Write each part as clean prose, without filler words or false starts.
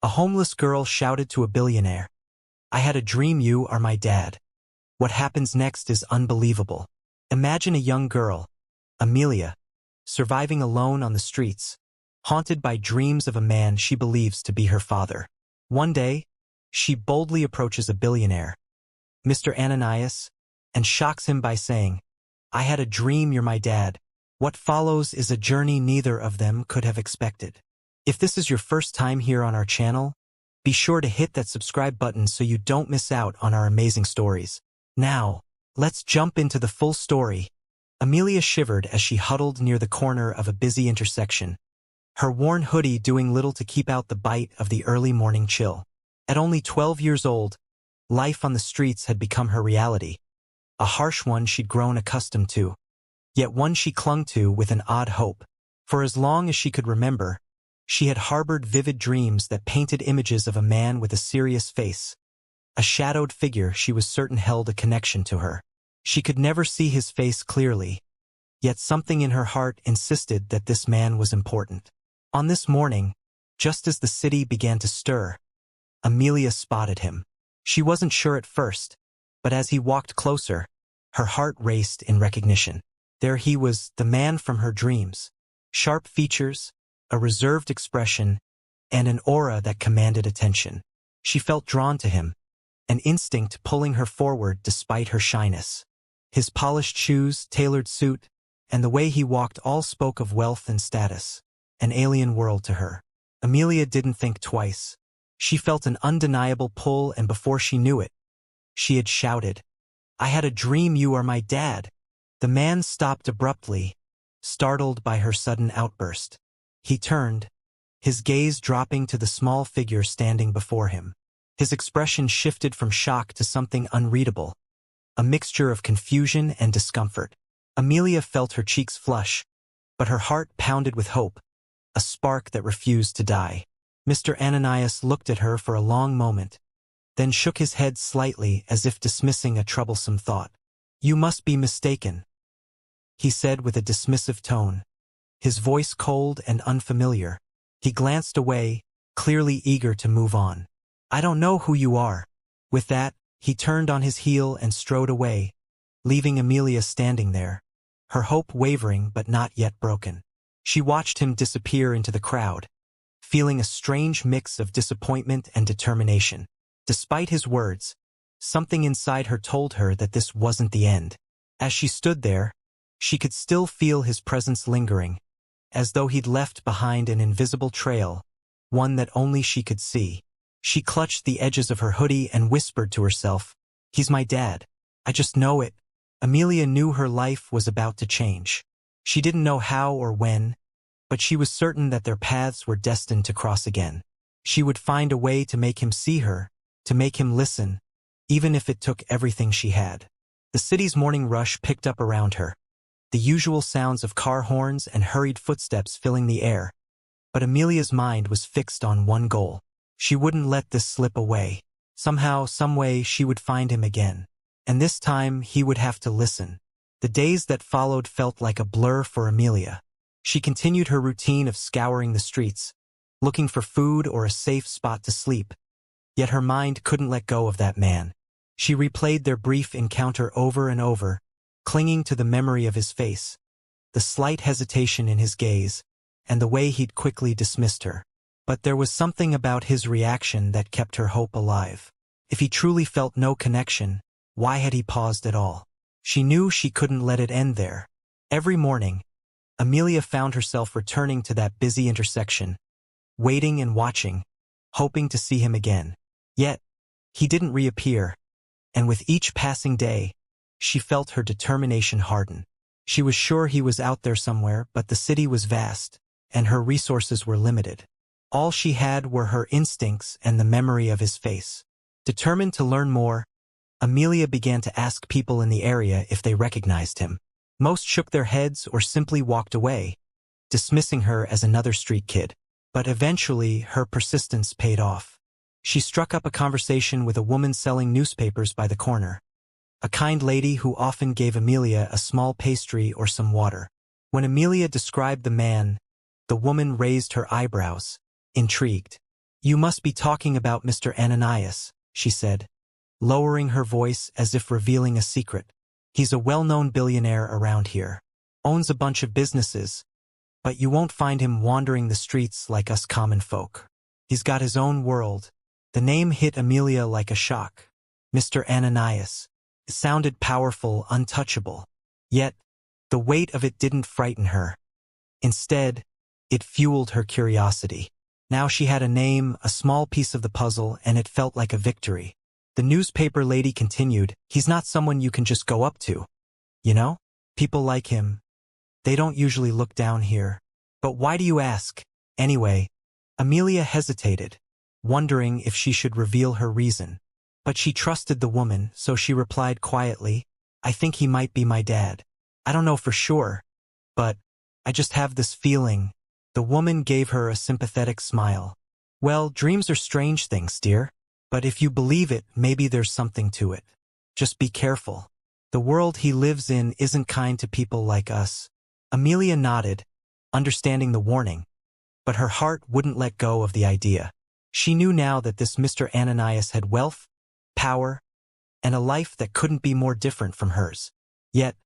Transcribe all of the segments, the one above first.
A homeless girl shouted to a billionaire, "I had a dream you are my dad." What happens next is unbelievable. Imagine a young girl, Amelia, surviving alone on the streets, haunted by dreams of a man she believes to be her father. One day, she boldly approaches a billionaire, Mr. Ananias, and shocks him by saying, "I had a dream you're my dad." What follows is a journey neither of them could have expected. If this is your first time here on our channel, be sure to hit that subscribe button so you don't miss out on our amazing stories. Now, let's jump into the full story. Amelia shivered as she huddled near the corner of a busy intersection, her worn hoodie doing little to keep out the bite of the early morning chill. At only 12 years old, life on the streets had become her reality, a harsh one she'd grown accustomed to, yet one she clung to with an odd hope. For as long as she could remember, she had harbored vivid dreams that painted images of a man with a serious face, a shadowed figure she was certain held a connection to her. She could never see his face clearly, yet something in her heart insisted that this man was important. On this morning, just as the city began to stir, Amelia spotted him. She wasn't sure at first, but as he walked closer, her heart raced in recognition. There he was, the man from her dreams. Sharp features, a reserved expression, and an aura that commanded attention. She felt drawn to him, an instinct pulling her forward despite her shyness. His polished shoes, tailored suit, and the way he walked all spoke of wealth and status, an alien world to her. Amelia didn't think twice. She felt an undeniable pull, and before she knew it, she had shouted, "I had a dream you are my dad." The man stopped abruptly, startled by her sudden outburst. He turned, his gaze dropping to the small figure standing before him. His expression shifted from shock to something unreadable, a mixture of confusion and discomfort. Amelia felt her cheeks flush, but her heart pounded with hope, a spark that refused to die. Mr. Ananias looked at her for a long moment, then shook his head slightly as if dismissing a troublesome thought. "You must be mistaken," he said with a dismissive tone, his voice cold and unfamiliar. He glanced away, clearly eager to move on. "I don't know who you are." With that, he turned on his heel and strode away, leaving Amelia standing there, her hope wavering but not yet broken. She watched him disappear into the crowd, feeling a strange mix of disappointment and determination. Despite his words, something inside her told her that this wasn't the end. As she stood there, she could still feel his presence lingering, as though he'd left behind an invisible trail, one that only she could see. She clutched the edges of her hoodie and whispered to herself, "He's my dad. I just know it." Amelia knew her life was about to change. She didn't know how or when, but she was certain that their paths were destined to cross again. She would find a way to make him see her, to make him listen, even if it took everything she had. The city's morning rush picked up around her, the usual sounds of car horns and hurried footsteps filling the air. But Amelia's mind was fixed on one goal. She wouldn't let this slip away. Somehow, someway, she would find him again. And this time, he would have to listen. The days that followed felt like a blur for Amelia. She continued her routine of scouring the streets, looking for food or a safe spot to sleep. Yet her mind couldn't let go of that man. She replayed their brief encounter over and over, clinging to the memory of his face, the slight hesitation in his gaze, and the way he'd quickly dismissed her. But there was something about his reaction that kept her hope alive. If he truly felt no connection, why had he paused at all? She knew she couldn't let it end there. Every morning, Amelia found herself returning to that busy intersection, waiting and watching, hoping to see him again. Yet, he didn't reappear, and with each passing day, she felt her determination harden. She was sure he was out there somewhere, but the city was vast, and her resources were limited. All she had were her instincts and the memory of his face. Determined to learn more, Amelia began to ask people in the area if they recognized him. Most shook their heads or simply walked away, dismissing her as another street kid. But eventually, her persistence paid off. She struck up a conversation with a woman selling newspapers by the corner, a kind lady who often gave Amelia a small pastry or some water. When Amelia described the man, the woman raised her eyebrows, intrigued. "You must be talking about Mr. Ananias," she said, lowering her voice as if revealing a secret. "He's a well-known billionaire around here. Owns a bunch of businesses, but you won't find him wandering the streets like us common folk. He's got his own world." The name hit Amelia like a shock. Mr. Ananias. It sounded powerful, untouchable. Yet, the weight of it didn't frighten her. Instead, it fueled her curiosity. Now she had a name, a small piece of the puzzle, and it felt like a victory. The newspaper lady continued, "He's not someone you can just go up to. You know? People like him. They don't usually look down here. But why do you ask? Anyway," Amelia hesitated, wondering if she should reveal her reason. But she trusted the woman, so she replied quietly, "I think he might be my dad. I don't know for sure, but I just have this feeling." The woman gave her a sympathetic smile. "Well, dreams are strange things, dear. But if you believe it, maybe there's something to it. Just be careful. The world he lives in isn't kind to people like us." Amelia nodded, understanding the warning, but her heart wouldn't let go of the idea. She knew now that this Mr. Ananias had wealth, power, and a life that couldn't be more different from hers. Yet,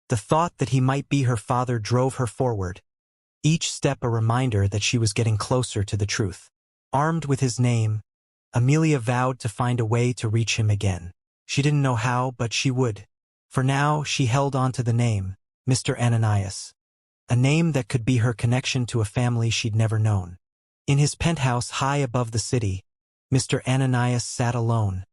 the thought that he might be her father drove her forward, each step a reminder that she was getting closer to the truth. Armed with his name, Amelia vowed to find a way to reach him again. She didn't know how, but she would. For now, she held on to the name, Mr. Ananias. A name that could be her connection to a family she'd never known. In his penthouse high above the city, Mr. Ananias sat alone,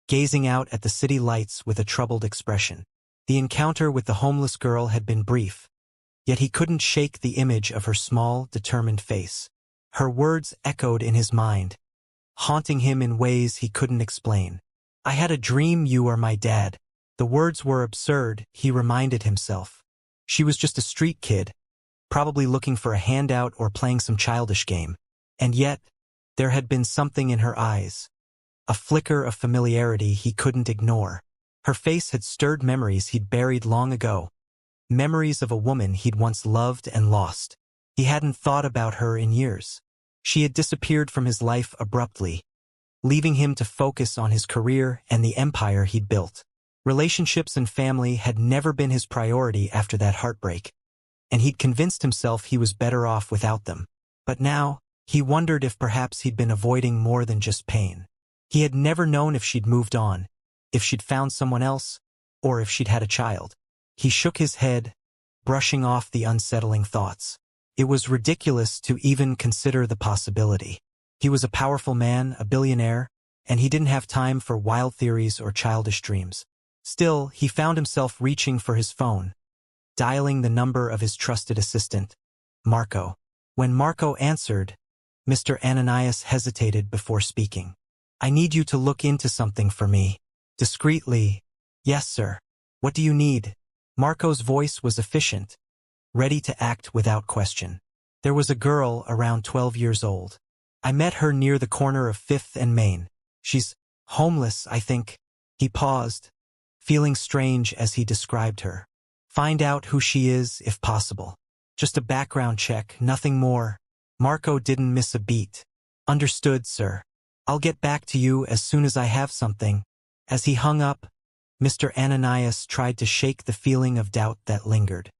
gazing out at the city lights with a troubled expression. The encounter with the homeless girl had been brief, yet he couldn't shake the image of her small, determined face. Her words echoed in his mind, haunting him in ways he couldn't explain. "I had a dream you were my dad." The words were absurd, he reminded himself. She was just a street kid, probably looking for a handout or playing some childish game. And yet, there had been something in her eyes, a flicker of familiarity he couldn't ignore. Her face had stirred memories he'd buried long ago, memories of a woman he'd once loved and lost. He hadn't thought about her in years. She had disappeared from his life abruptly, leaving him to focus on his career and the empire he'd built. Relationships and family had never been his priority after that heartbreak, and he'd convinced himself he was better off without them. But now, he wondered if perhaps he'd been avoiding more than just pain. He had never known if she'd moved on, if she'd found someone else, or if she'd had a child. He shook his head, brushing off the unsettling thoughts. It was ridiculous to even consider the possibility. He was a powerful man, a billionaire, and he didn't have time for wild theories or childish dreams. Still, he found himself reaching for his phone, dialing the number of his trusted assistant, Marco. When Marco answered, Mr. Ananias hesitated before speaking. "I need you to look into something for me." Discreetly, "Yes, sir. What do you need?" Marco's voice was efficient, ready to act without question. "There was a girl around 12 years old. I met her near the corner of 5th and Main. She's homeless, I think." He paused, feeling strange as he described her. "Find out who she is, if possible. Just a background check, nothing more." Marco didn't miss a beat. "Understood, sir. I'll get back to you as soon as I have something." As he hung up, Mr. Ananias tried to shake the feeling of doubt that lingered.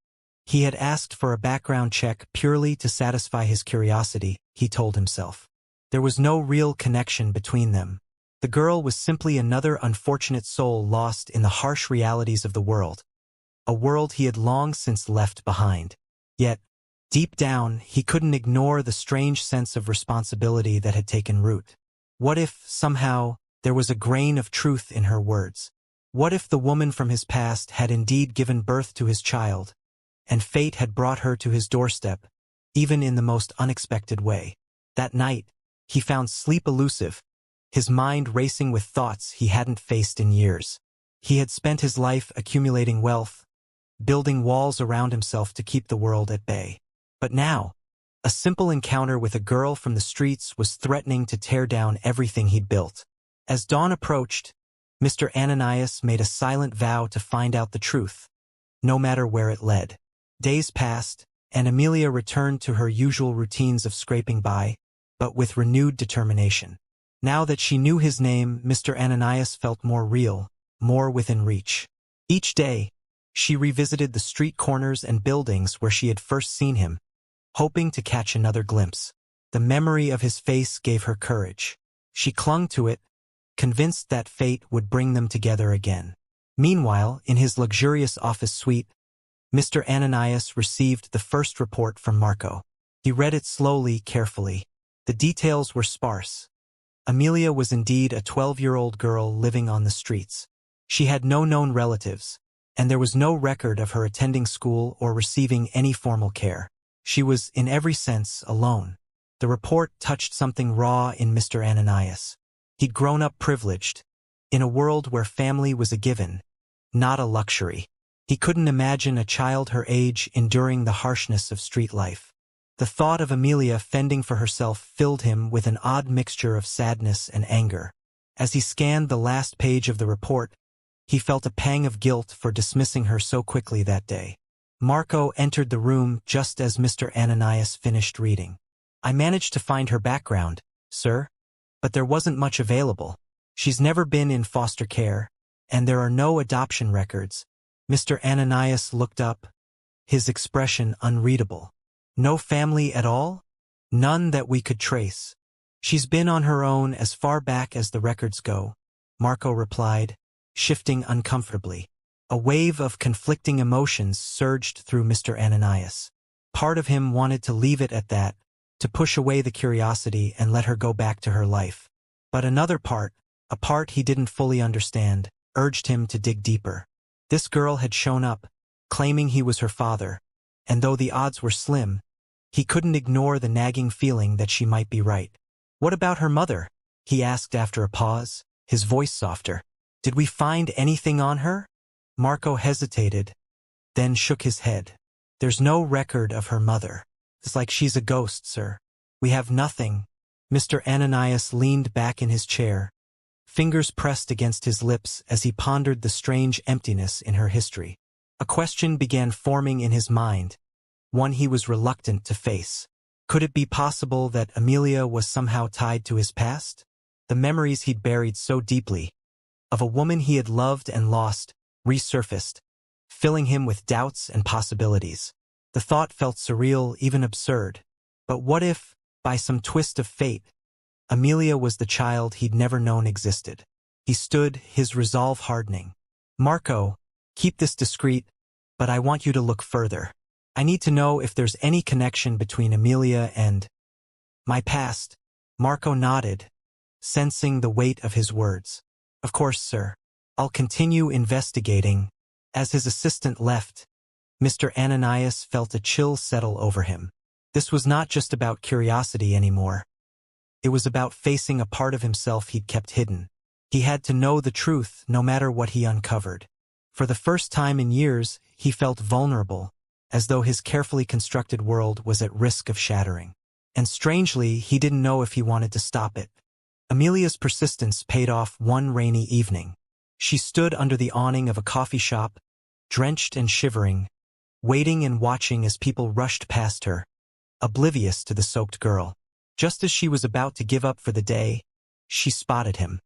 He had asked for a background check purely to satisfy his curiosity, he told himself. There was no real connection between them. The girl was simply another unfortunate soul lost in the harsh realities of the world, a world he had long since left behind. Yet, deep down, he couldn't ignore the strange sense of responsibility that had taken root. What if, somehow, there was a grain of truth in her words? What if the woman from his past had indeed given birth to his child, and fate had brought her to his doorstep, even in the most unexpected way? That night, he found sleep elusive, his mind racing with thoughts he hadn't faced in years. He had spent his life accumulating wealth, building walls around himself to keep the world at bay. But now, a simple encounter with a girl from the streets was threatening to tear down everything he'd built. As dawn approached, Mr. Ananias made a silent vow to find out the truth, no matter where it led. Days passed, and Amelia returned to her usual routines of scraping by, but with renewed determination. Now that she knew his name, Mr. Ananias felt more real, more within reach. Each day, she revisited the street corners and buildings where she had first seen him, hoping to catch another glimpse. The memory of his face gave her courage. She clung to it, convinced that fate would bring them together again. Meanwhile, in his luxurious office suite, Mr. Ananias received the first report from Marco. He read it slowly, carefully. The details were sparse. Amelia was indeed a 12-year-old girl living on the streets. She had no known relatives, and there was no record of her attending school or receiving any formal care. She was, in every sense, alone. The report touched something raw in Mr. Ananias. He'd grown up privileged, in a world where family was a given, not a luxury. He couldn't imagine a child her age enduring the harshness of street life. The thought of Amelia fending for herself filled him with an odd mixture of sadness and anger. As he scanned the last page of the report, he felt a pang of guilt for dismissing her so quickly that day. Marco entered the room just as Mr. Ananias finished reading. "I managed to find her background, sir, but there wasn't much available. She's never been in foster care, and there are no adoption records." Mr. Ananias looked up, his expression unreadable. "No family at all? None that we could trace." "She's been on her own as far back as the records go," Marco replied, shifting uncomfortably. A wave of conflicting emotions surged through Mr. Ananias. Part of him wanted to leave it at that, to push away the curiosity and let her go back to her life. But another part, a part he didn't fully understand, urged him to dig deeper. This girl had shown up, claiming he was her father, and though the odds were slim, he couldn't ignore the nagging feeling that she might be right. "What about her mother?" he asked after a pause, his voice softer. "Did we find anything on her?" Marco hesitated, then shook his head. "There's no record of her mother. It's like she's a ghost, sir. We have nothing." Mr. Ananias leaned back in his chair, fingers pressed against his lips as he pondered the strange emptiness in her history. A question began forming in his mind, one he was reluctant to face. Could it be possible that Amelia was somehow tied to his past? The memories he'd buried so deeply, of a woman he had loved and lost, resurfaced, filling him with doubts and possibilities. The thought felt surreal, even absurd. But what if, by some twist of fate, Amelia was the child he'd never known existed? He stood, his resolve hardening. "Marco, keep this discreet, but I want you to look further. I need to know if there's any connection between Amelia and my past." Marco nodded, sensing the weight of his words. "Of course, sir. I'll continue investigating." As his assistant left, Mr. Ananias felt a chill settle over him. This was not just about curiosity anymore. It was about facing a part of himself he'd kept hidden. He had to know the truth, no matter what he uncovered. For the first time in years, he felt vulnerable, as though his carefully constructed world was at risk of shattering. And strangely, he didn't know if he wanted to stop it. Amelia's persistence paid off one rainy evening. She stood under the awning of a coffee shop, drenched and shivering, waiting and watching as people rushed past her, oblivious to the soaked girl. Just as she was about to give up for the day, she spotted him.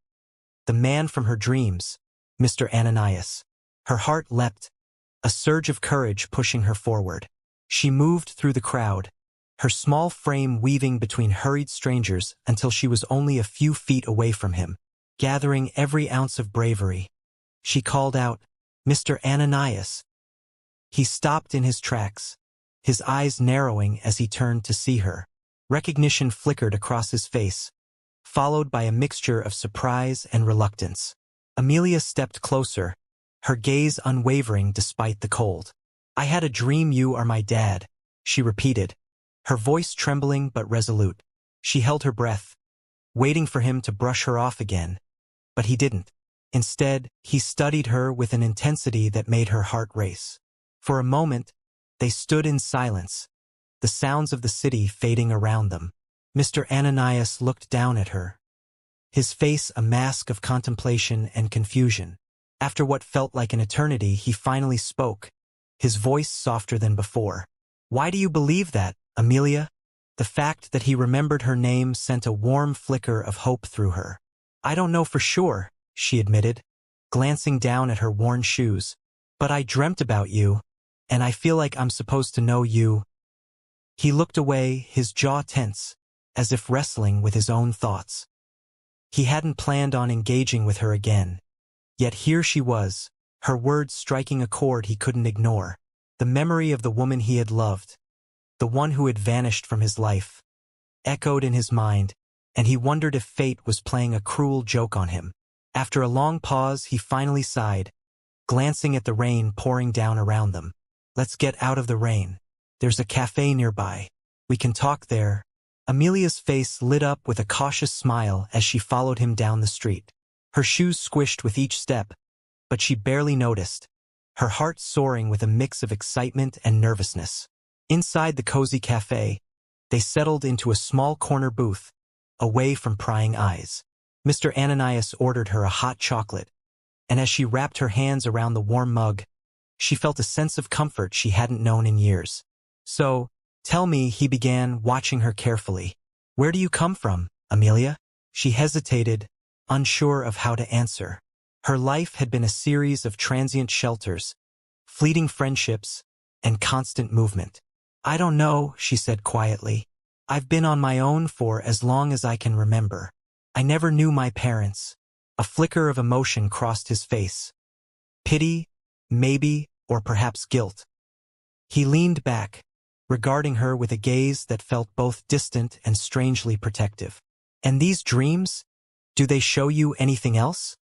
The man from her dreams, Mr. Ananias. Her heart leapt, a surge of courage pushing her forward. She moved through the crowd, her small frame weaving between hurried strangers until she was only a few feet away from him. Gathering every ounce of bravery, she called out, "Mr. Ananias." He stopped in his tracks, his eyes narrowing as he turned to see her. Recognition flickered across his face, followed by a mixture of surprise and reluctance. Amelia stepped closer, her gaze unwavering despite the cold. "I had a dream you are my dad," she repeated, her voice trembling but resolute. She held her breath, waiting for him to brush her off again. But he didn't. Instead, he studied her with an intensity that made her heart race. For a moment, they stood in silence, the sounds of the city fading around them. Mr. Ananias looked down at her, his face a mask of contemplation and confusion. After what felt like an eternity, he finally spoke, his voice softer than before. "Why do you believe that, Amelia?" The fact that he remembered her name sent a warm flicker of hope through her. "I don't know for sure," she admitted, glancing down at her worn shoes. "But I dreamt about you, and I feel like I'm supposed to know you." He looked away, his jaw tense, as if wrestling with his own thoughts. He hadn't planned on engaging with her again. Yet here she was, her words striking a chord he couldn't ignore. The memory of the woman he had loved, the one who had vanished from his life, echoed in his mind, and he wondered if fate was playing a cruel joke on him. After a long pause, he finally sighed, glancing at the rain pouring down around them. "Let's get out of the rain. There's a cafe nearby. We can talk there." Amelia's face lit up with a cautious smile as she followed him down the street. Her shoes squished with each step, but she barely noticed, her heart soaring with a mix of excitement and nervousness. Inside the cozy cafe, they settled into a small corner booth, away from prying eyes. Mr. Ananias ordered her a hot chocolate, and as she wrapped her hands around the warm mug, she felt a sense of comfort she hadn't known in years. "So, tell me," he began, watching her carefully. "Where do you come from, Amelia?" She hesitated, unsure of how to answer. Her life had been a series of transient shelters, fleeting friendships, and constant movement. "I don't know," she said quietly. "I've been on my own for as long as I can remember. I never knew my parents." A flicker of emotion crossed his face. Pity, maybe, or perhaps guilt. He leaned back, regarding her with a gaze that felt both distant and strangely protective. "And these dreams? Do they show you anything else?"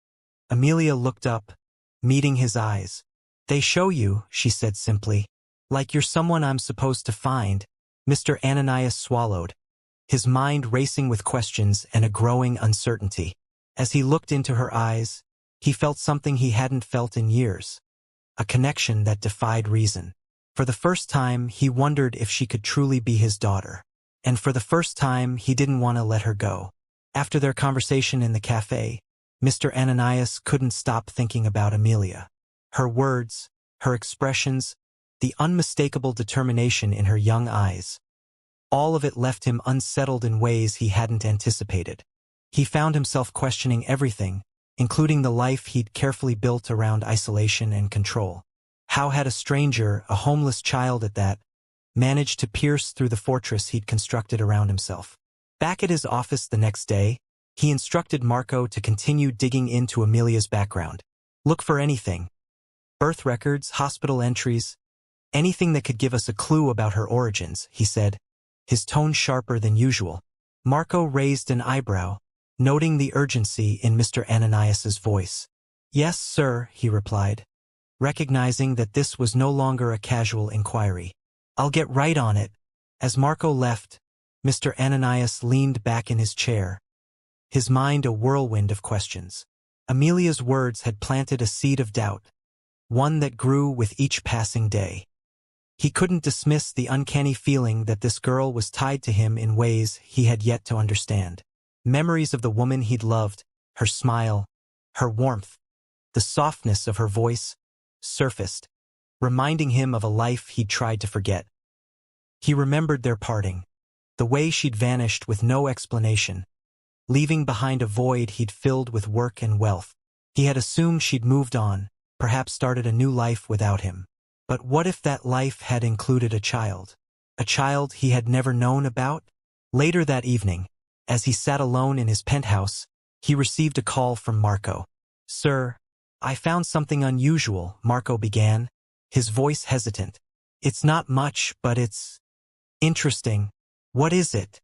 Amelia looked up, meeting his eyes. "They show you," she said simply, "like you're someone I'm supposed to find." Mr. Ananias swallowed, his mind racing with questions and a growing uncertainty. As he looked into her eyes, he felt something he hadn't felt in years, a connection that defied reason. For the first time, he wondered if she could truly be his daughter. And for the first time, he didn't want to let her go. After their conversation in the cafe, Mr. Ananias couldn't stop thinking about Amelia. Her words, her expressions, the unmistakable determination in her young eyes. All of it left him unsettled in ways he hadn't anticipated. He found himself questioning everything, including the life he'd carefully built around isolation and control. How had a stranger, a homeless child at that, managed to pierce through the fortress he'd constructed around himself? Back at his office the next day, he instructed Marco to continue digging into Amelia's background. "Look for anything. Birth records, hospital entries, anything that could give us a clue about her origins," he said, his tone sharper than usual. Marco raised an eyebrow, noting the urgency in Mr. Ananias's voice. "Yes, sir," he replied, recognizing that this was no longer a casual inquiry. "I'll get right on it." As Marco left, Mr. Ananias leaned back in his chair, his mind a whirlwind of questions. Amelia's words had planted a seed of doubt, one that grew with each passing day. He couldn't dismiss the uncanny feeling that this girl was tied to him in ways he had yet to understand. Memories of the woman he'd loved, her smile, her warmth, the softness of her voice, surfaced, reminding him of a life he'd tried to forget. He remembered their parting, the way she'd vanished with no explanation, leaving behind a void he'd filled with work and wealth. He had assumed she'd moved on, perhaps started a new life without him. But what if that life had included a child he had never known about? Later that evening, as he sat alone in his penthouse, he received a call from Marco. "Sir, I found something unusual," Marco began, his voice hesitant. "It's not much, but it's interesting." "What is it?"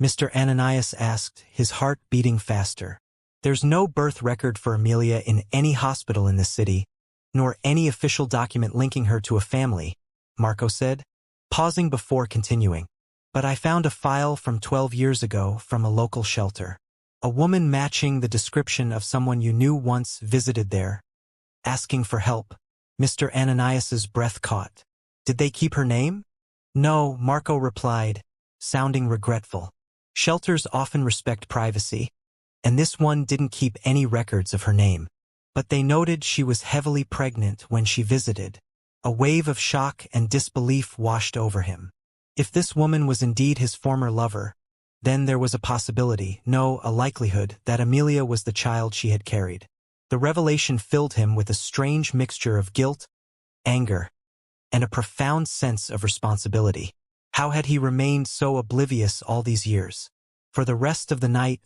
Mr. Ananias asked, his heart beating faster. "There's no birth record for Amelia in any hospital in the city, nor any official document linking her to a family," Marco said, pausing before continuing. "But I found a file from 12 years ago from a local shelter. A woman matching the description of someone you knew once visited there, asking for help." Mr. Ananias's breath caught. "Did they keep her name?" "No," Marco replied, sounding regretful. "Shelters often respect privacy, and this one didn't keep any records of her name. But they noted she was heavily pregnant when she visited." A wave of shock and disbelief washed over him. If this woman was indeed his former lover, then there was a possibility, no, a likelihood, that Amelia was the child she had carried. The revelation filled him with a strange mixture of guilt, anger, and a profound sense of responsibility. How had he remained so oblivious all these years? For the rest of the night,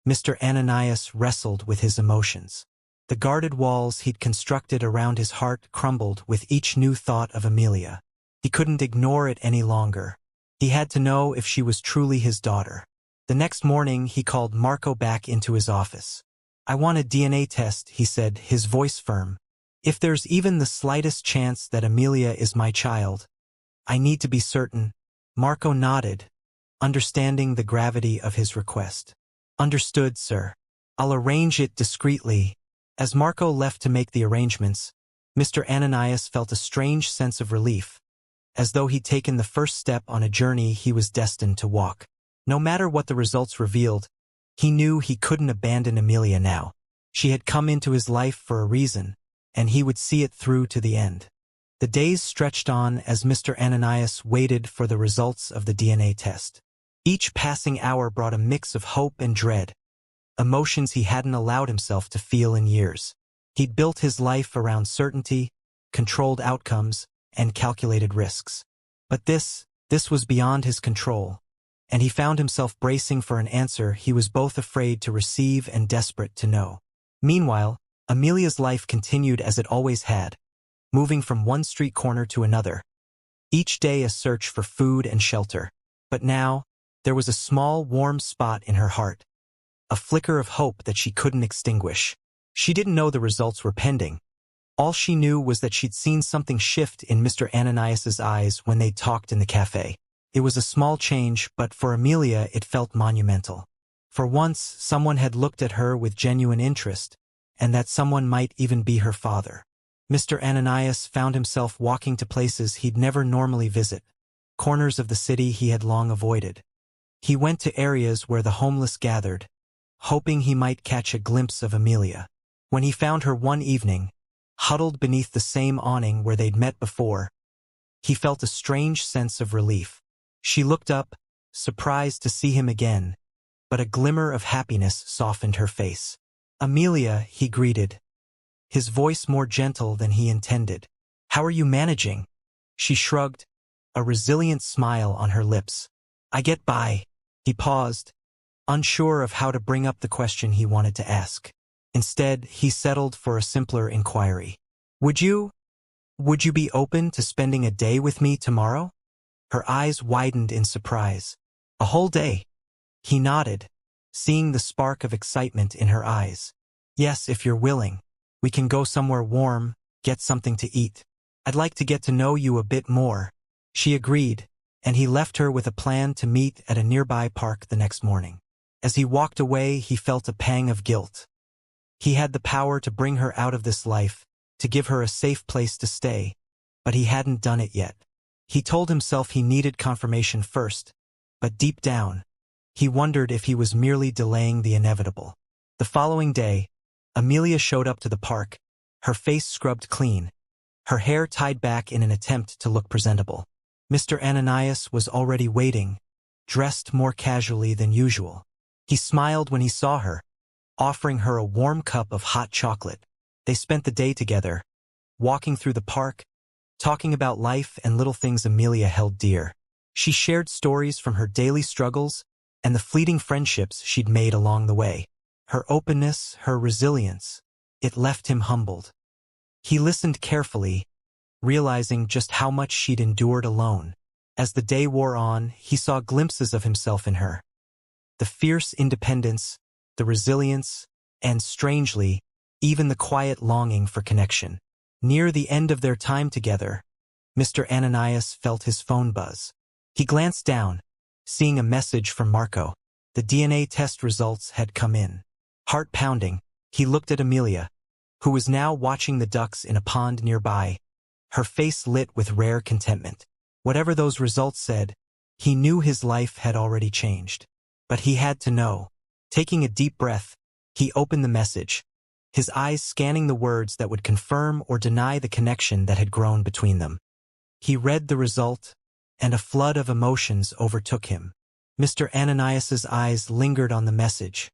Mr. Ananias wrestled with his emotions. The guarded walls he'd constructed around his heart crumbled with each new thought of Amelia. He couldn't ignore it any longer. He had to know if she was truly his daughter. The next morning, he called Marco back into his office. "I want a DNA test," he said, his voice firm. "If there's even the slightest chance that Amelia is my child, I need to be certain." Marco nodded, understanding the gravity of his request. "Understood, sir. I'll arrange it discreetly." As Marco left to make the arrangements, Mr. Ananias felt a strange sense of relief, as though he'd taken the first step on a journey he was destined to walk. No matter what the results revealed, he knew he couldn't abandon Amelia now. She had come into his life for a reason, and he would see it through to the end. The days stretched on as Mr. Ananias waited for the results of the DNA test. Each passing hour brought a mix of hope and dread, emotions he hadn't allowed himself to feel in years. He'd built his life around certainty, controlled outcomes, and calculated risks. But this was beyond his control, and he found himself bracing for an answer he was both afraid to receive and desperate to know. Meanwhile, Amelia's life continued as it always had, moving from one street corner to another, each day a search for food and shelter. But now, there was a small, warm spot in her heart, a flicker of hope that she couldn't extinguish. She didn't know the results were pending. All she knew was that she'd seen something shift in Mr. Ananias's eyes when they talked in the cafe. It was a small change, but for Amelia it felt monumental. For once, someone had looked at her with genuine interest, and that someone might even be her father. Mr. Ananias found himself walking to places he'd never normally visit, corners of the city he had long avoided. He went to areas where the homeless gathered, hoping he might catch a glimpse of Amelia. When he found her one evening, huddled beneath the same awning where they'd met before, he felt a strange sense of relief. She looked up, surprised to see him again, but a glimmer of happiness softened her face. "Amelia," he greeted, his voice more gentle than he intended. "How are you managing?" She shrugged, a resilient smile on her lips. "I get by." He paused, unsure of how to bring up the question he wanted to ask. Instead, he settled for a simpler inquiry. Would you be open to spending a day with me tomorrow?" Her eyes widened in surprise. "A whole day?" He nodded, seeing the spark of excitement in her eyes. "Yes, if you're willing. We can go somewhere warm, get something to eat. I'd like to get to know you a bit more." She agreed, and he left her with a plan to meet at a nearby park the next morning. As he walked away, he felt a pang of guilt. He had the power to bring her out of this life, to give her a safe place to stay, but he hadn't done it yet. He told himself he needed confirmation first, but deep down, he wondered if he was merely delaying the inevitable. The following day, Amelia showed up to the park, her face scrubbed clean, her hair tied back in an attempt to look presentable. Mr. Ananias was already waiting, dressed more casually than usual. He smiled when he saw her, offering her a warm cup of hot chocolate. They spent the day together, walking through the park, talking about life and little things Amelia held dear. She shared stories from her daily struggles and the fleeting friendships she'd made along the way. Her openness, her resilience, it left him humbled. He listened carefully, realizing just how much she'd endured alone. As the day wore on, he saw glimpses of himself in her. The fierce independence, the resilience, and strangely, even the quiet longing for connection. Near the end of their time together, Mr. Ananias felt his phone buzz. He glanced down, seeing a message from Marco. The DNA test results had come in. Heart pounding, he looked at Amelia, who was now watching the ducks in a pond nearby, her face lit with rare contentment. Whatever those results said, he knew his life had already changed. But he had to know. Taking a deep breath, he opened the message, his eyes scanning the words that would confirm or deny the connection that had grown between them. He read the result, and a flood of emotions overtook him. Mr. Ananias's eyes lingered on the message,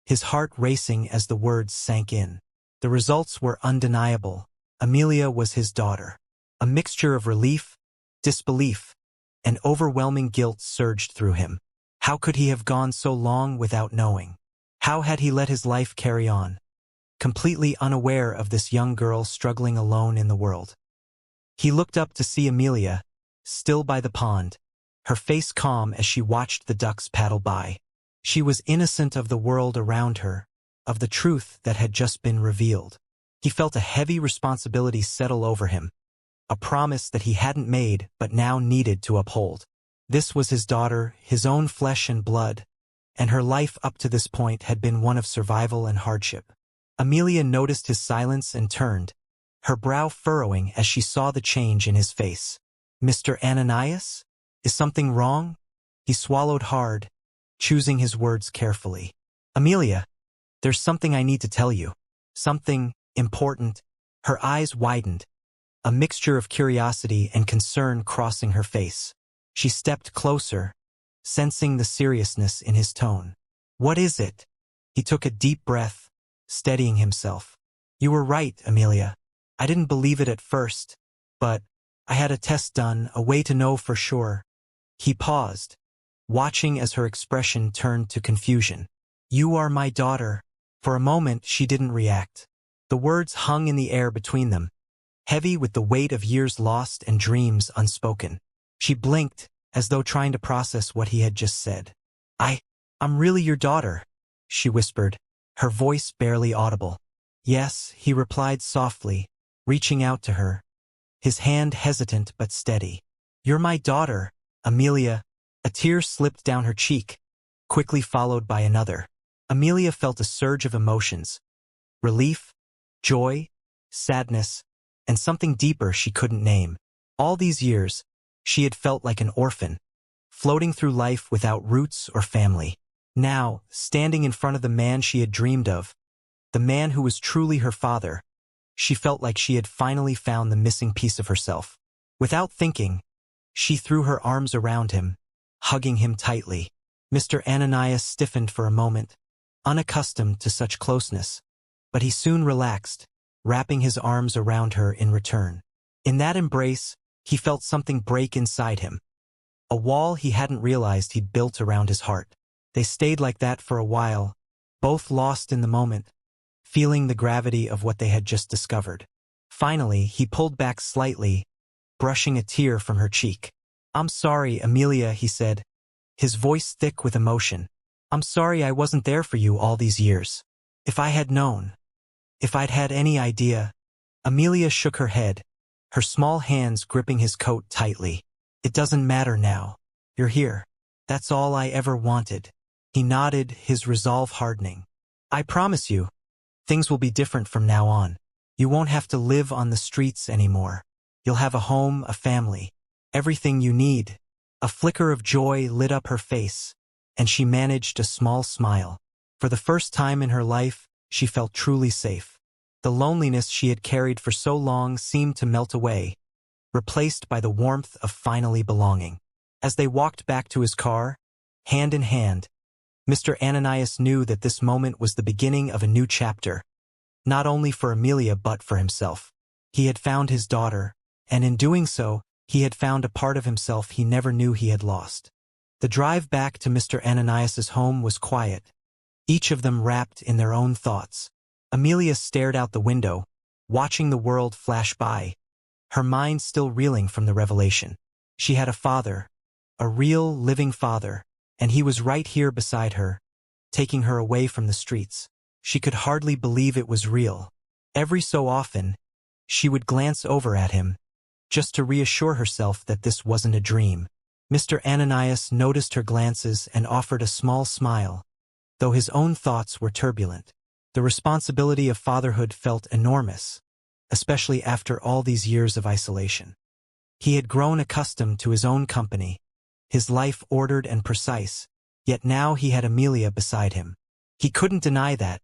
his heart racing as the words sank in. The results were undeniable. Amelia was his daughter. A mixture of relief, disbelief, and overwhelming guilt surged through him. How could he have gone so long without knowing? How had he let his life carry on, completely unaware of this young girl struggling alone in the world? He looked up to see Amelia, still by the pond, her face calm as she watched the ducks paddle by. She was innocent of the world around her, of the truth that had just been revealed. He felt a heavy responsibility settle over him, a promise that he hadn't made but now needed to uphold. This was his daughter, his own flesh and blood, and her life up to this point had been one of survival and hardship. Amelia noticed his silence and turned, her brow furrowing as she saw the change in his face. "Mr. Ananias? Is something wrong?" He swallowed hard, choosing his words carefully. "Amelia, there's something I need to tell you. Something important." Her eyes widened, a mixture of curiosity and concern crossing her face. She stepped closer, sensing the seriousness in his tone. "What is it?" He took a deep breath, steadying himself. "You were right, Amelia. I didn't believe it at first, but I had a test done, a way to know for sure." He paused, watching as her expression turned to confusion. "You are my daughter." For a moment she didn't react. The words hung in the air between them, heavy with the weight of years lost and dreams unspoken. She blinked, as though trying to process what he had just said. I'm really your daughter," she whispered, her voice barely audible. "Yes," he replied softly, reaching out to her, his hand hesitant but steady. "You're my daughter, Amelia." A tear slipped down her cheek, quickly followed by another. Amelia felt a surge of emotions: relief, joy, sadness, and something deeper she couldn't name. All these years, she had felt like an orphan, floating through life without roots or family. Now, standing in front of the man she had dreamed of, the man who was truly her father, she felt like she had finally found the missing piece of herself. Without thinking, she threw her arms around him, hugging him tightly. Mr. Ananias stiffened for a moment, unaccustomed to such closeness, but he soon relaxed, wrapping his arms around her in return. In that embrace, he felt something break inside him, a wall he hadn't realized he'd built around his heart. They stayed like that for a while, both lost in the moment, feeling the gravity of what they had just discovered. Finally, he pulled back slightly, brushing a tear from her cheek. "I'm sorry, Amelia," he said, his voice thick with emotion. "I'm sorry I wasn't there for you all these years. If I had known, if I'd had any idea." Amelia shook her head, her small hands gripping his coat tightly. "It doesn't matter now. You're here. That's all I ever wanted." He nodded, his resolve hardening. "I promise you, things will be different from now on. You won't have to live on the streets anymore. You'll have a home, a family, everything you need." A flicker of joy lit up her face, and she managed a small smile. For the first time in her life, she felt truly safe. The loneliness she had carried for so long seemed to melt away, replaced by the warmth of finally belonging. As they walked back to his car, hand in hand, Mr. Ananias knew that this moment was the beginning of a new chapter, not only for Amelia but for himself. He had found his daughter, and in doing so, he had found a part of himself he never knew he had lost. The drive back to Mr. Ananias's home was quiet, each of them wrapped in their own thoughts. Amelia stared out the window, watching the world flash by, her mind still reeling from the revelation. She had a father, a real, living father, and he was right here beside her, taking her away from the streets. She could hardly believe it was real. Every so often, she would glance over at him, just to reassure herself that this wasn't a dream. Mr. Ananias noticed her glances and offered a small smile, though his own thoughts were turbulent. The responsibility of fatherhood felt enormous, especially after all these years of isolation. He had grown accustomed to his own company, his life ordered and precise, yet now he had Amelia beside him. He couldn't deny that.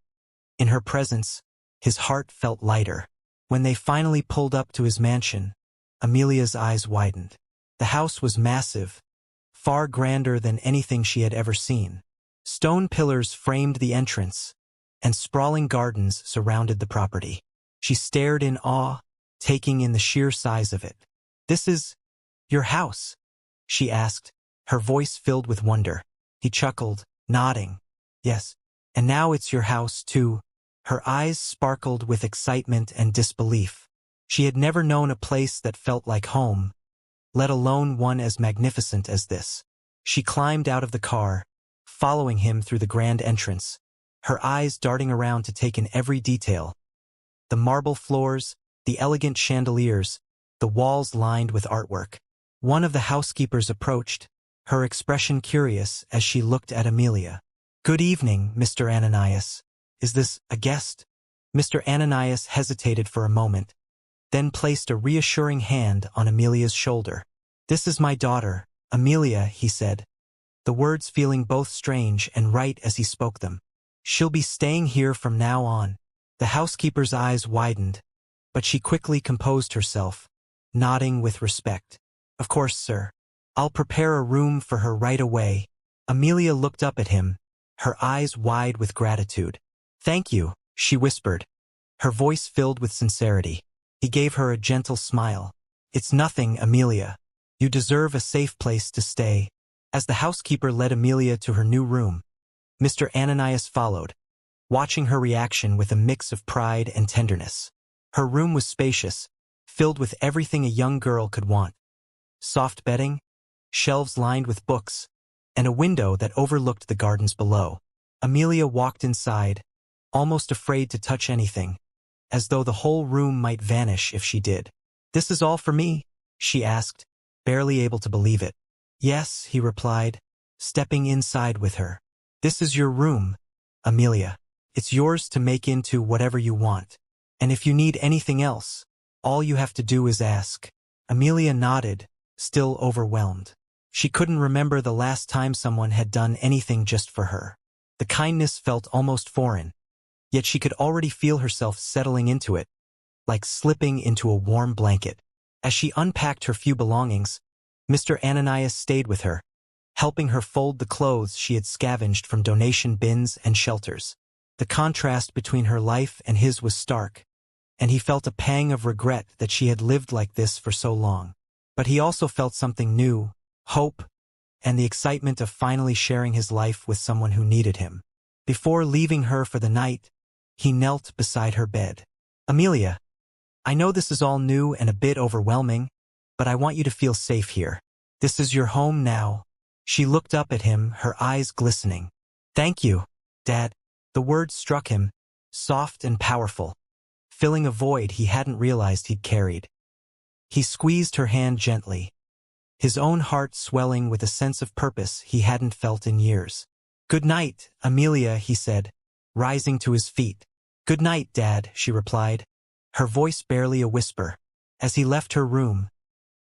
In her presence, his heart felt lighter. When they finally pulled up to his mansion, Amelia's eyes widened. The house was massive, far grander than anything she had ever seen. Stone pillars framed the entrance, and sprawling gardens surrounded the property. She stared in awe, taking in the sheer size of it. "This is your house?" she asked, her voice filled with wonder. He chuckled, nodding. "Yes. And now it's your house, too." Her eyes sparkled with excitement and disbelief. She had never known a place that felt like home, let alone one as magnificent as this. She climbed out of the car, following him through the grand entrance, her eyes darting around to take in every detail. The marble floors, the elegant chandeliers, the walls lined with artwork. One of the housekeepers approached, her expression curious as she looked at Amelia. "Good evening, Mr. Ananias. Is this a guest?" Mr. Ananias hesitated for a moment, then placed a reassuring hand on Amelia's shoulder. "This is my daughter, Amelia," he said, the words feeling both strange and right as he spoke them. "She'll be staying here from now on." The housekeeper's eyes widened, but she quickly composed herself, nodding with respect. "Of course, sir. I'll prepare a room for her right away." Amelia looked up at him, her eyes wide with gratitude. "Thank you," she whispered, her voice filled with sincerity. He gave her a gentle smile. "It's nothing, Amelia. You deserve a safe place to stay." As the housekeeper led Amelia to her new room, Mr. Ananias followed, watching her reaction with a mix of pride and tenderness. Her room was spacious, filled with everything a young girl could want. Soft bedding, shelves lined with books, and a window that overlooked the gardens below. Amelia walked inside, almost afraid to touch anything, as though the whole room might vanish if she did. "This is all for me?" she asked, barely able to believe it. "Yes," he replied, stepping inside with her. "This is your room, Amelia. It's yours to make into whatever you want. And if you need anything else, all you have to do is ask." Amelia nodded, still overwhelmed. She couldn't remember the last time someone had done anything just for her. The kindness felt almost foreign, yet she could already feel herself settling into it, like slipping into a warm blanket. As she unpacked her few belongings, Mr. Ananias stayed with her, helping her fold the clothes she had scavenged from donation bins and shelters. The contrast between her life and his was stark, and he felt a pang of regret that she had lived like this for so long. But he also felt something new, hope, and the excitement of finally sharing his life with someone who needed him. Before leaving her for the night, he knelt beside her bed. "Amelia, I know this is all new and a bit overwhelming, but I want you to feel safe here. This is your home now." She looked up at him, her eyes glistening. "Thank you, Dad." The words struck him, soft and powerful, filling a void he hadn't realized he'd carried. He squeezed her hand gently, his own heart swelling with a sense of purpose he hadn't felt in years. "Good night, Amelia," he said, rising to his feet. "Good night, Dad," she replied, her voice barely a whisper. As he left her room,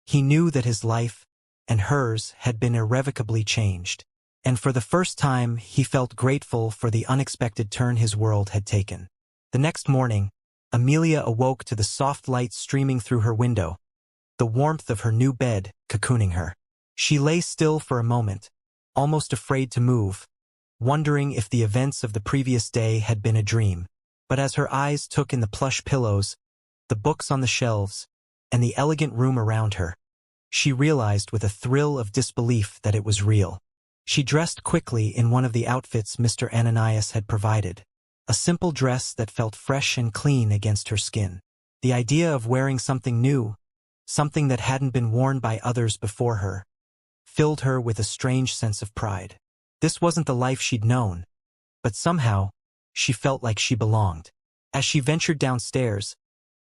he knew that his life and hers had been irrevocably changed, and for the first time he felt grateful for the unexpected turn his world had taken. The next morning, Amelia awoke to the soft light streaming through her window, the warmth of her new bed cocooning her. She lay still for a moment, almost afraid to move, wondering if the events of the previous day had been a dream. But as her eyes took in the plush pillows, the books on the shelves, and the elegant room around her, she realized with a thrill of disbelief that it was real. She dressed quickly in one of the outfits Mr. Ananias had provided, a simple dress that felt fresh and clean against her skin. The idea of wearing something new, something that hadn't been worn by others before her, filled her with a strange sense of pride. This wasn't the life she'd known, but somehow, she felt like she belonged. As she ventured downstairs,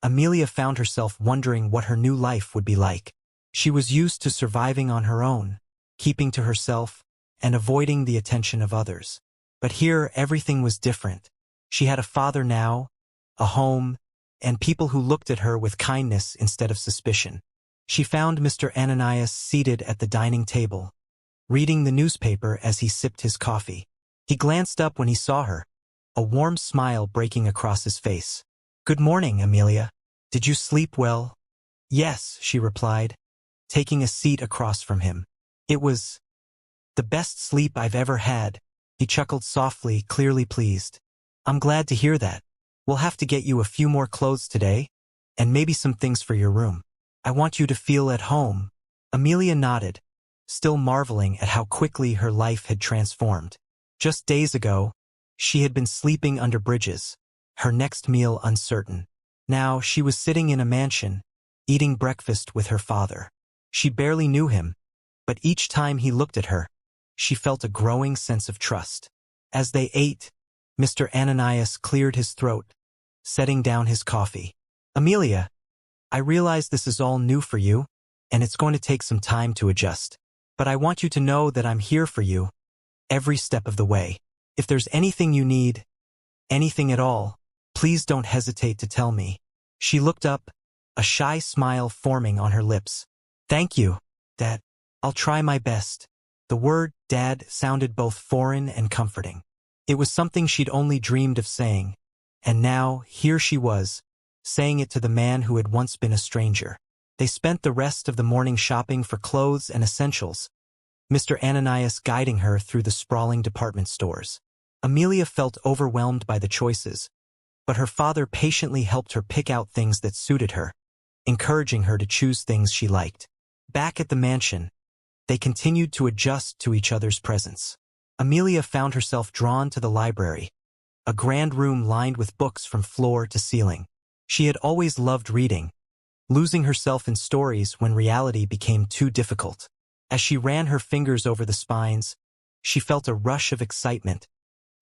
Amelia found herself wondering what her new life would be like. She was used to surviving on her own, keeping to herself, and avoiding the attention of others. But here everything was different. She had a father now, a home, and people who looked at her with kindness instead of suspicion. She found Mr. Ananias seated at the dining table, reading the newspaper as he sipped his coffee. He glanced up when he saw her, a warm smile breaking across his face. "Good morning, Amelia. Did you sleep well?" "Yes," she replied, taking a seat across from him. "It was the best sleep I've ever had," he chuckled softly, clearly pleased. "I'm glad to hear that. We'll have to get you a few more clothes today, and maybe some things for your room. I want you to feel at home." Amelia nodded, still marveling at how quickly her life had transformed. Just days ago, she had been sleeping under bridges, her next meal uncertain. Now she was sitting in a mansion, eating breakfast with her father. She barely knew him, but each time he looked at her, she felt a growing sense of trust. As they ate, Mr. Ananias cleared his throat, setting down his coffee. "Amelia, I realize this is all new for you, and it's going to take some time to adjust. But I want you to know that I'm here for you, every step of the way. If there's anything you need, anything at all, please don't hesitate to tell me." She looked up, a shy smile forming on her lips. "Thank you, Dad. I'll try my best." The word "Dad" sounded both foreign and comforting. It was something she'd only dreamed of saying, and now here she was, saying it to the man who had once been a stranger. They spent the rest of the morning shopping for clothes and essentials, Mr. Ananias guiding her through the sprawling department stores. Amelia felt overwhelmed by the choices, but her father patiently helped her pick out things that suited her, encouraging her to choose things she liked. Back at the mansion, they continued to adjust to each other's presence. Amelia found herself drawn to the library, a grand room lined with books from floor to ceiling. She had always loved reading, losing herself in stories when reality became too difficult. As she ran her fingers over the spines, she felt a rush of excitement,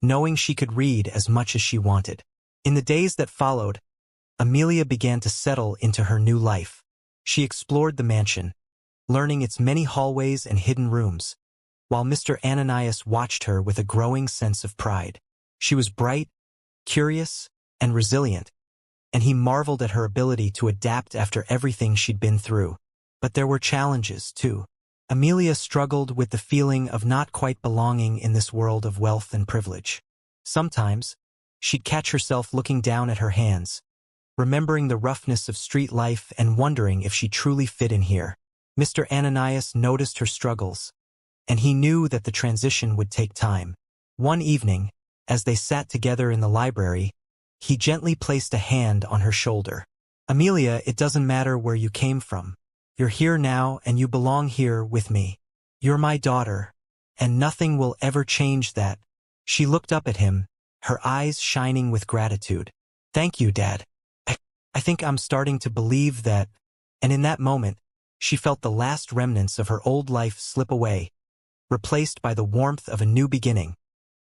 knowing she could read as much as she wanted. In the days that followed, Amelia began to settle into her new life. She explored the mansion, learning its many hallways and hidden rooms, while Mr. Ananias watched her with a growing sense of pride. She was bright, curious, and resilient, and he marveled at her ability to adapt after everything she'd been through. But there were challenges, too. Amelia struggled with the feeling of not quite belonging in this world of wealth and privilege. Sometimes, she'd catch herself looking down at her hands, remembering the roughness of street life and wondering if she truly fit in here. Mr. Ananias noticed her struggles, and he knew that the transition would take time. One evening, as they sat together in the library, he gently placed a hand on her shoulder. "Amelia, it doesn't matter where you came from. You're here now and you belong here with me. You're my daughter, and nothing will ever change that." She looked up at him, her eyes shining with gratitude. "Thank you, Dad. I think I'm starting to believe that." And in that moment, she felt the last remnants of her old life slip away, replaced by the warmth of a new beginning,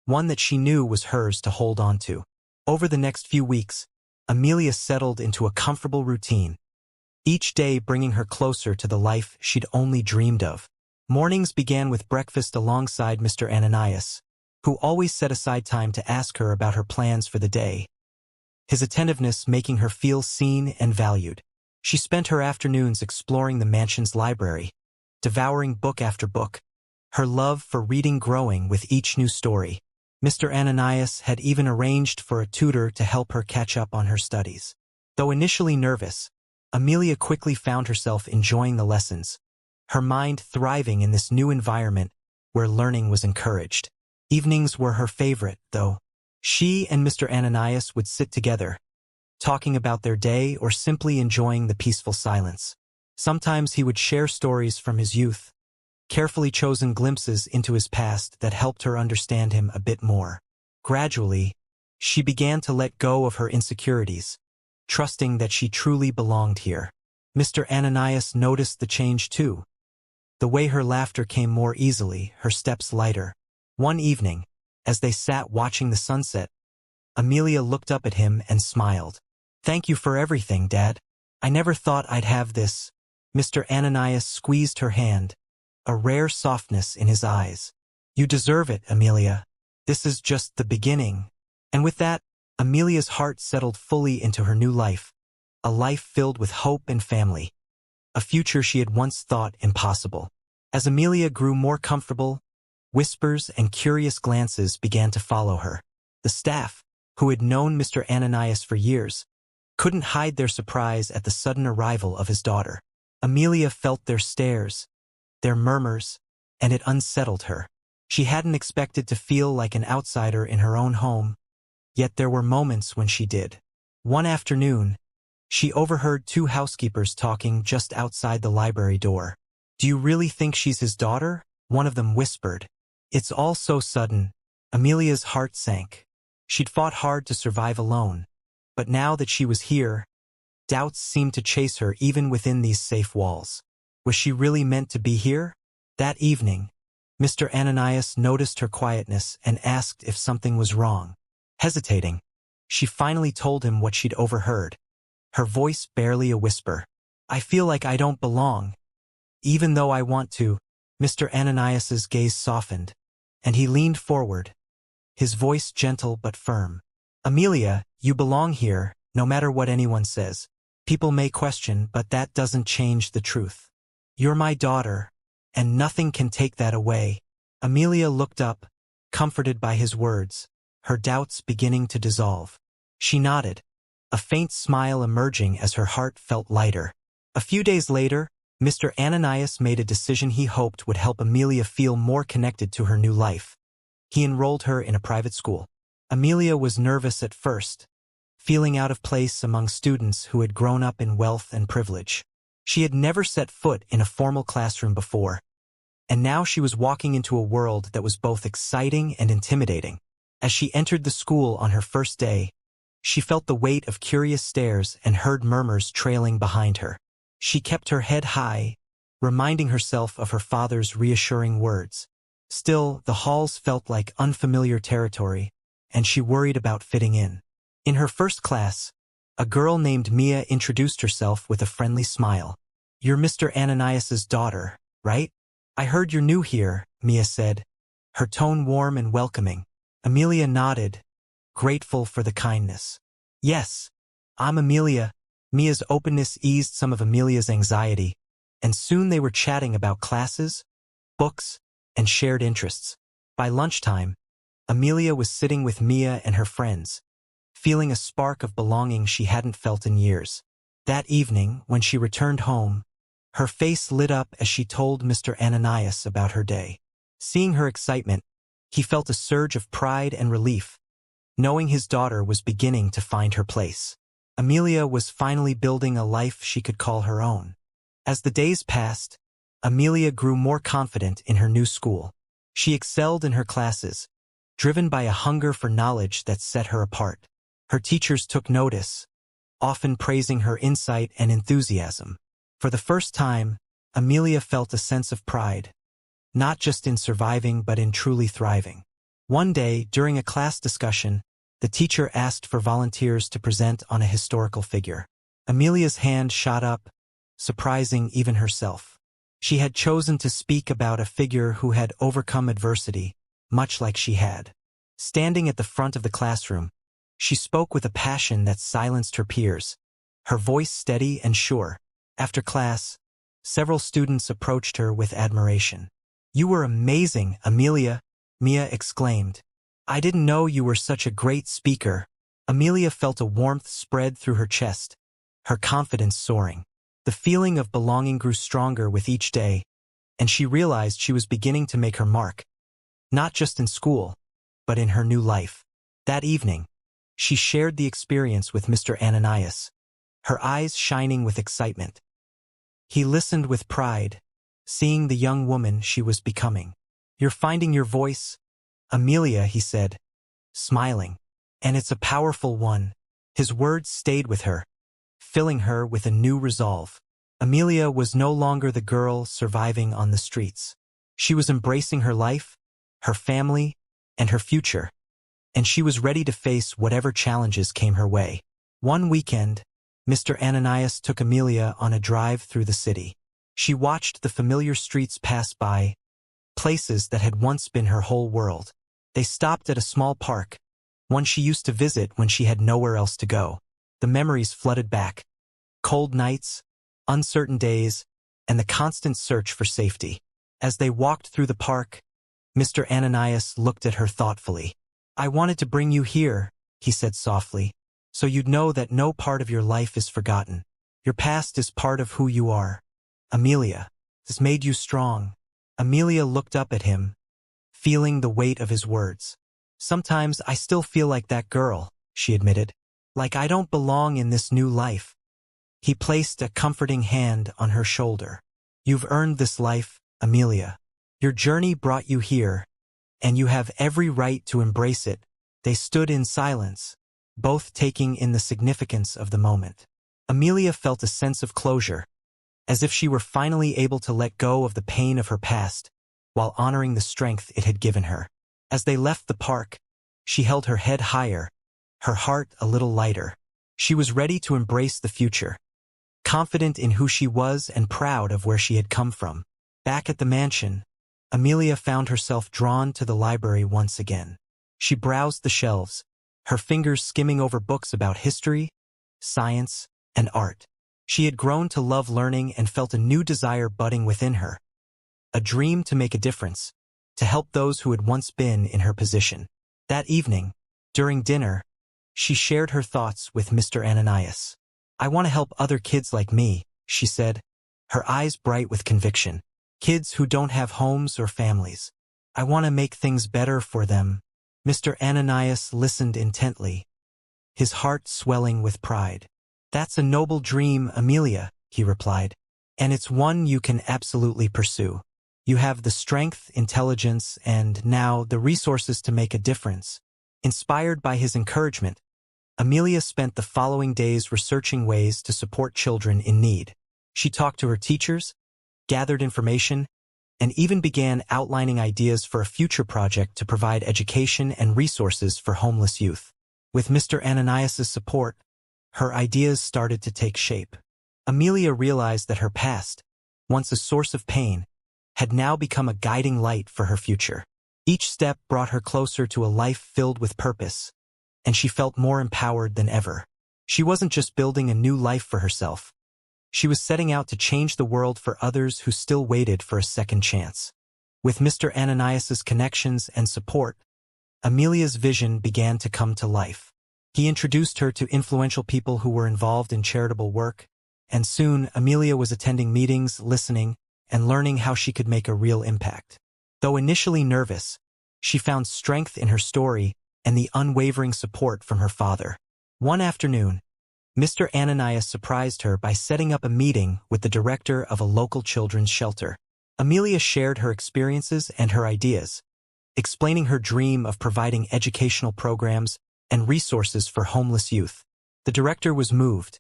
one that she knew was hers to hold on to. Over the next few weeks, Amelia settled into a comfortable routine, each day bringing her closer to the life she'd only dreamed of. Mornings began with breakfast alongside Mr. Ananias, who always set aside time to ask her about her plans for the day, his attentiveness making her feel seen and valued. She spent her afternoons exploring the mansion's library, devouring book after book, her love for reading growing with each new story. Mr. Ananias had even arranged for a tutor to help her catch up on her studies. Though initially nervous, Amelia quickly found herself enjoying the lessons, her mind thriving in this new environment where learning was encouraged. Evenings were her favorite, though. She and Mr. Ananias would sit together, talking about their day or simply enjoying the peaceful silence. Sometimes he would share stories from his youth, carefully chosen glimpses into his past that helped her understand him a bit more. Gradually, she began to let go of her insecurities, trusting that she truly belonged here. Mr. Ananias noticed the change too. The way her laughter came more easily, her steps lighter. One evening, as they sat watching the sunset, Amelia looked up at him and smiled. "Thank you for everything, Dad. I never thought I'd have this." Mr. Ananias squeezed her hand, a rare softness in his eyes. "You deserve it, Amelia. This is just the beginning." And with that, Amelia's heart settled fully into her new life, a life filled with hope and family, a future she had once thought impossible. As Amelia grew more comfortable, whispers and curious glances began to follow her. The staff, who had known Mr. Ananias for years, couldn't hide their surprise at the sudden arrival of his daughter. Amelia felt their stares, their murmurs, and it unsettled her. She hadn't expected to feel like an outsider in her own home, yet there were moments when she did. One afternoon, she overheard two housekeepers talking just outside the library door. "Do you really think she's his daughter?" one of them whispered. "It's all so sudden." Amelia's heart sank. She'd fought hard to survive alone, but now that she was here, doubts seemed to chase her even within these safe walls. Was she really meant to be here? That evening, Mr. Ananias noticed her quietness and asked if something was wrong. Hesitating, she finally told him what she'd overheard, her voice barely a whisper. "I feel like I don't belong, even though I want to." Mr. Ananias's gaze softened, and he leaned forward, his voice gentle but firm. "Amelia, you belong here, no matter what anyone says. People may question, but that doesn't change the truth. You're my daughter, and nothing can take that away." Amelia looked up, comforted by his words, her doubts beginning to dissolve. She nodded, a faint smile emerging as her heart felt lighter. A few days later, Mr. Ananias made a decision he hoped would help Amelia feel more connected to her new life. He enrolled her in a private school. Amelia was nervous at first, feeling out of place among students who had grown up in wealth and privilege. She had never set foot in a formal classroom before, and now she was walking into a world that was both exciting and intimidating. As she entered the school on her first day, she felt the weight of curious stares and heard murmurs trailing behind her. She kept her head high, reminding herself of her father's reassuring words. Still, the halls felt like unfamiliar territory, and she worried about fitting in. In her first class, a girl named Mia introduced herself with a friendly smile. "You're Mr. Ananias's daughter, right? I heard you're new here," Mia said, her tone warm and welcoming. Amelia nodded, grateful for the kindness. "Yes, I'm Amelia." Mia's openness eased some of Amelia's anxiety, and soon they were chatting about classes, books, and shared interests. By lunchtime, Amelia was sitting with Mia and her friends, feeling a spark of belonging she hadn't felt in years. That evening, when she returned home, her face lit up as she told Mr. Ananias about her day. Seeing her excitement, he felt a surge of pride and relief, knowing his daughter was beginning to find her place. Amelia was finally building a life she could call her own. As the days passed, Amelia grew more confident in her new school. She excelled in her classes, driven by a hunger for knowledge that set her apart. Her teachers took notice, often praising her insight and enthusiasm. For the first time, Amelia felt a sense of pride, not just in surviving but in truly thriving. One day, during a class discussion, the teacher asked for volunteers to present on a historical figure. Amelia's hand shot up, surprising even herself. She had chosen to speak about a figure who had overcome adversity, much like she had. Standing at the front of the classroom, she spoke with a passion that silenced her peers, her voice steady and sure. After class, several students approached her with admiration. "You were amazing, Amelia," Mia exclaimed. "I didn't know you were such a great speaker." Amelia felt a warmth spread through her chest, her confidence soaring. The feeling of belonging grew stronger with each day, and she realized she was beginning to make her mark, not just in school, but in her new life. That evening, she shared the experience with Mr. Ananias, her eyes shining with excitement. He listened with pride, seeing the young woman she was becoming. "You're finding your voice, Amelia," he said, smiling, "and it's a powerful one." His words stayed with her, filling her with a new resolve. Amelia was no longer the girl surviving on the streets. She was embracing her life, her family, and her future, and she was ready to face whatever challenges came her way. One weekend, Mr. Ananias took Amelia on a drive through the city. She watched the familiar streets pass by, places that had once been her whole world. They stopped at a small park, one she used to visit when she had nowhere else to go. The memories flooded back. Cold nights, uncertain days, and the constant search for safety. As they walked through the park, Mr. Ananias looked at her thoughtfully. "I wanted to bring you here," he said softly, "so you'd know that no part of your life is forgotten. Your past is part of who you are." Amelia, this made you strong. Amelia looked up at him, feeling the weight of his words. Sometimes I still feel like that girl, she admitted. Like I don't belong in this new life. He placed a comforting hand on her shoulder. You've earned this life, Amelia. Your journey brought you here, and you have every right to embrace it. They stood in silence, both taking in the significance of the moment. Amelia felt a sense of closure, as if she were finally able to let go of the pain of her past, while honoring the strength it had given her. As they left the park, she held her head higher, her heart a little lighter. She was ready to embrace the future, confident in who she was and proud of where she had come from. Back at the mansion, Amelia found herself drawn to the library once again. She browsed the shelves, her fingers skimming over books about history, science, and art. She had grown to love learning and felt a new desire budding within her. A dream to make a difference, to help those who had once been in her position. That evening, during dinner, she shared her thoughts with Mr. Ananias. I want to help other kids like me, she said, her eyes bright with conviction. Kids who don't have homes or families. I want to make things better for them. Mr. Ananias listened intently, his heart swelling with pride. That's a noble dream, Amelia, he replied, and it's one you can absolutely pursue. You have the strength, intelligence, and now the resources to make a difference. Inspired by his encouragement, Amelia spent the following days researching ways to support children in need. She talked to her teachers, gathered information, and even began outlining ideas for a future project to provide education and resources for homeless youth. With Mr. Ananias's support, her ideas started to take shape. Amelia realized that her past, once a source of pain, had now become a guiding light for her future. Each step brought her closer to a life filled with purpose, and she felt more empowered than ever. She wasn't just building a new life for herself. She was setting out to change the world for others who still waited for a second chance. With Mr. Ananias's connections and support, Amelia's vision began to come to life. He introduced her to influential people who were involved in charitable work, and soon Amelia was attending meetings, listening, and learning how she could make a real impact. Though initially nervous, she found strength in her story and the unwavering support from her father. One afternoon, Mr. Ananias surprised her by setting up a meeting with the director of a local children's shelter. Amelia shared her experiences and her ideas, explaining her dream of providing educational programs and resources for homeless youth. The director was moved,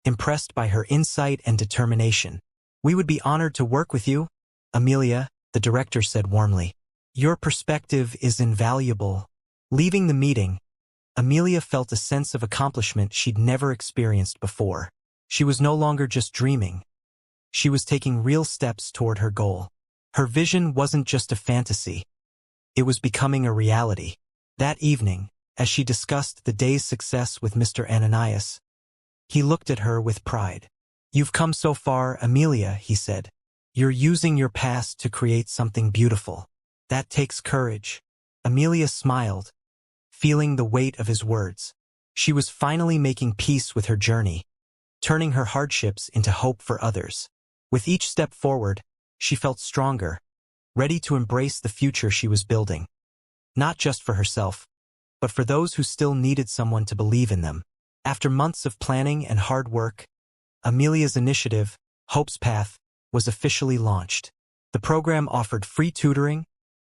impressed by her insight and determination. We would be honored to work with you, Amelia, the director said warmly. Your perspective is invaluable. Leaving the meeting, Amelia felt a sense of accomplishment she'd never experienced before. She was no longer just dreaming. She was taking real steps toward her goal. Her vision wasn't just a fantasy. It was becoming a reality. That evening, as she discussed the day's success with Mr. Ananias, he looked at her with pride. You've come so far, Amelia, he said. You're using your past to create something beautiful. That takes courage. Amelia smiled, feeling the weight of his words. She was finally making peace with her journey, turning her hardships into hope for others. With each step forward, she felt stronger, ready to embrace the future she was building. Not just for herself, but for those who still needed someone to believe in them. After months of planning and hard work, Amelia's initiative, Hope's Path, was officially launched. The program offered free tutoring,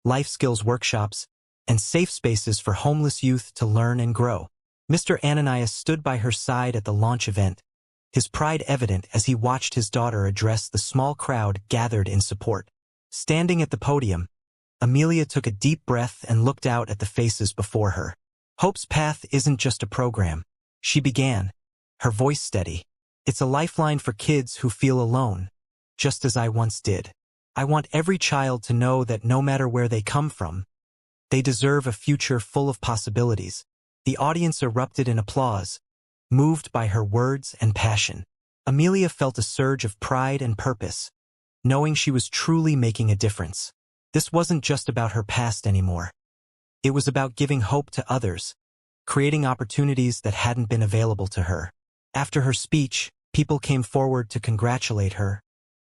life skills workshops, and safe spaces for homeless youth to learn and grow. Mr. Ananias stood by her side at the launch event, his pride evident as he watched his daughter address the small crowd gathered in support. Standing at the podium, Amelia took a deep breath and looked out at the faces before her. Hope's Path isn't just a program, she began, her voice steady. It's a lifeline for kids who feel alone, just as I once did. I want every child to know that no matter where they come from, they deserve a future full of possibilities. The audience erupted in applause, moved by her words and passion. Amelia felt a surge of pride and purpose, knowing she was truly making a difference. This wasn't just about her past anymore. It was about giving hope to others, creating opportunities that hadn't been available to her. After her speech, people came forward to congratulate her,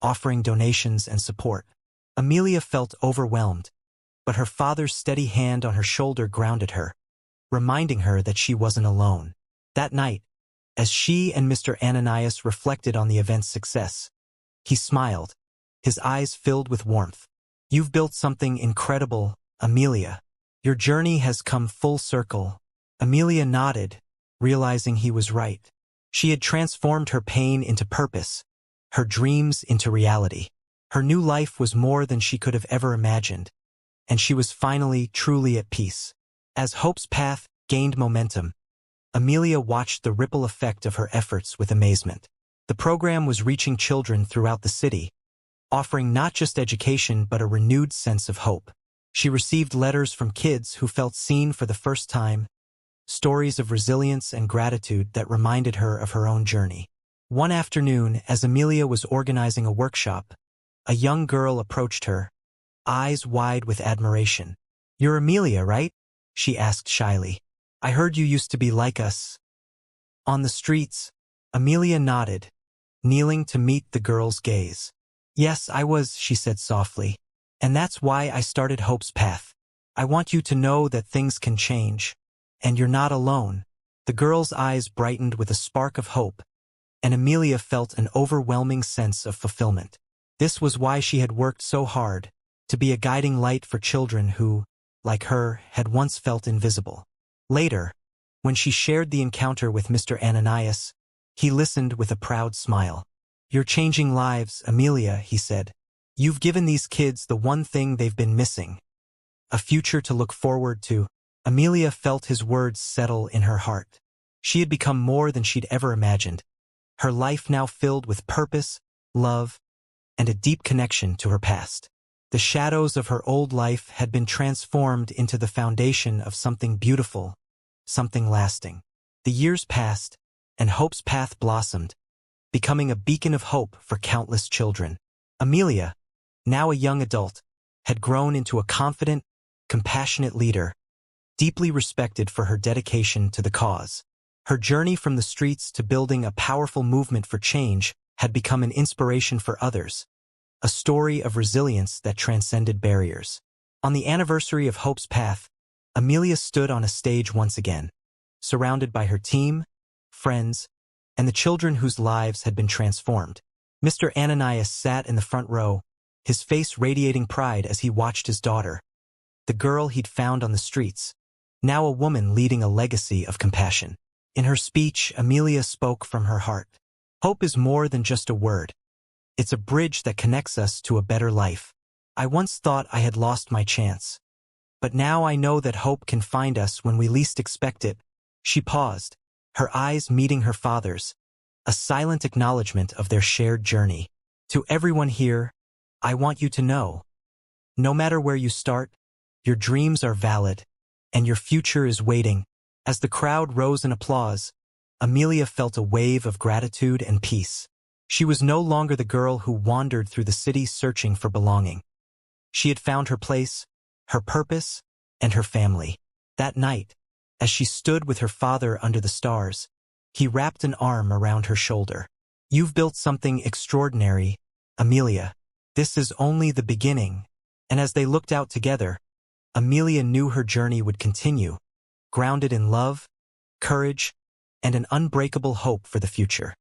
offering donations and support. Amelia felt overwhelmed, but her father's steady hand on her shoulder grounded her, reminding her that she wasn't alone. That night, as she and Mr. Ananias reflected on the event's success, he smiled, his eyes filled with warmth. "You've built something incredible, Amelia. Your journey has come full circle." Amelia nodded, realizing he was right. She had transformed her pain into purpose, her dreams into reality. Her new life was more than she could have ever imagined, and she was finally truly at peace. As Hope's Path gained momentum, Amelia watched the ripple effect of her efforts with amazement. The program was reaching children throughout the city, offering not just education but a renewed sense of hope. She received letters from kids who felt seen for the first time, stories of resilience and gratitude that reminded her of her own journey. One afternoon, as Amelia was organizing a workshop, a young girl approached her, eyes wide with admiration. "You're Amelia, right?" she asked shyly. "I heard you used to be like us on the streets." Amelia nodded, kneeling to meet the girl's gaze. "Yes, I was," she said softly. "And that's why I started Hope's Path. I want you to know that things can change, and you're not alone." The girl's eyes brightened with a spark of hope, and Amelia felt an overwhelming sense of fulfillment. This was why she had worked so hard, to be a guiding light for children who, like her, had once felt invisible. Later, when she shared the encounter with Mr. Ananias, he listened with a proud smile. "You're changing lives, Amelia," he said. "You've given these kids the one thing they've been missing, a future to look forward to." Amelia felt his words settle in her heart. She had become more than she'd ever imagined, her life now filled with purpose, love, and a deep connection to her past. The shadows of her old life had been transformed into the foundation of something beautiful, something lasting. The years passed, and Hope's Path blossomed, becoming a beacon of hope for countless children. Amelia, now a young adult, had grown into a confident, compassionate leader, deeply respected for her dedication to the cause. Her journey from the streets to building a powerful movement for change had become an inspiration for others, a story of resilience that transcended barriers. On the anniversary of Hope's Path, Amelia stood on a stage once again, surrounded by her team, friends, and the children whose lives had been transformed. Mr. Ananias sat in the front row, his face radiating pride as he watched his daughter, the girl he'd found on the streets, now a woman leading a legacy of compassion. In her speech, Amelia spoke from her heart. Hope is more than just a word. It's a bridge that connects us to a better life. I once thought I had lost my chance, but now I know that hope can find us when we least expect it. She paused, her eyes meeting her father's, a silent acknowledgement of their shared journey. "To everyone here, I want you to know, no matter where you start, your dreams are valid, and your future is waiting." As the crowd rose in applause, Amelia felt a wave of gratitude and peace. She was no longer the girl who wandered through the city searching for belonging. She had found her place, her purpose, and her family. That night, as she stood with her father under the stars, he wrapped an arm around her shoulder. "You've built something extraordinary, Amelia. This is only the beginning." And as they looked out together, Amelia knew her journey would continue, grounded in love, courage, and an unbreakable hope for the future.